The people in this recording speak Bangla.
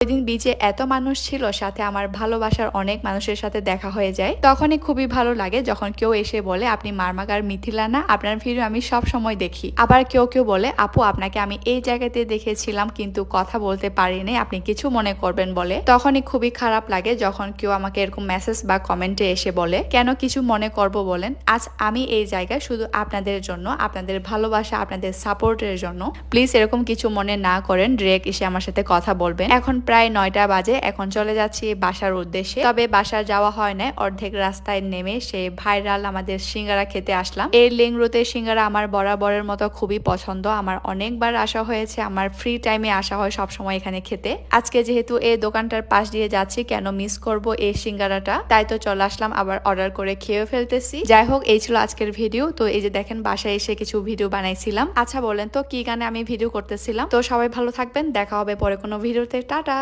ওইদিন বিচে এত মানুষ ছিল, সাথে আমার ভালোবাসার অনেক মানুষের সাথে দেখা হয়ে যায়। তখনই খুবই ভালো লাগে যখন কেউ এসে বলে আপনি মারমাগার মিথিলা না, আপনার ভিডিও আমি সব সময় দেখি। আবার কেউ কেউ বলে আপু আপনাকে আমি এই জায়গাতে দেখেছিলাম কিন্তু কথা বলতে পারিনি, আপনি কিছু মনে করবেন বলে। তখনই খুবই খারাপ লাগে যখন কেউ আমাকে এরকম মেসেজ বা কমেন্টে এসে বলে কেন কিছু মনে করব বলেন। আজ আমি এই জায়গায় শুধু আপনাদের জন্য, আপনাদের ভালোবাসা, আপনাদের সাপোর্টের জন্য। প্লিজ এরকম কিছু মনে না করেন, ডিরেক্ট এসে আমার সাথে কথা বলবেন। এখন প্রায় 9টা বাজে, এখন চলে যাচ্ছি বাসার উদ্দেশ্যে। তবে বাসার যাওয়া হয় না, অর্ধেক রাস্তায় নেমে সে ভাইরাল আমাদের সিঙ্গারা খেতে আসলাম। এই লিংরুতে সিঙ্গারা আমার বরাবরের মতো খুবই পছন্দ, আমার অনেকবার আসা হয়েছে, আমার ফ্রি টাইমে আসা হয় সব সময় এখানে খেতে। আজকে যেহেতু এই দোকানটার পাশ দিয়ে যাচ্ছি, কেন মিস করব এই সিঙ্গারাটা, তাই তো চলে আসলাম, আবার অর্ডার করে খেয়ে ফেলতেছি। যাই হোক, এই ছিল আজকের ভিডিও। তো এই যে দেখেন বাসায় এসে কিছু ভিডিও বানাইছিলাম। আচ্ছা বলেন তো কি গানে আমি ভিডিও করতেছিলাম। তো সবাই ভালো থাকবেন, দেখা হবে পরে কোনো ভিডিওতে। টাটা।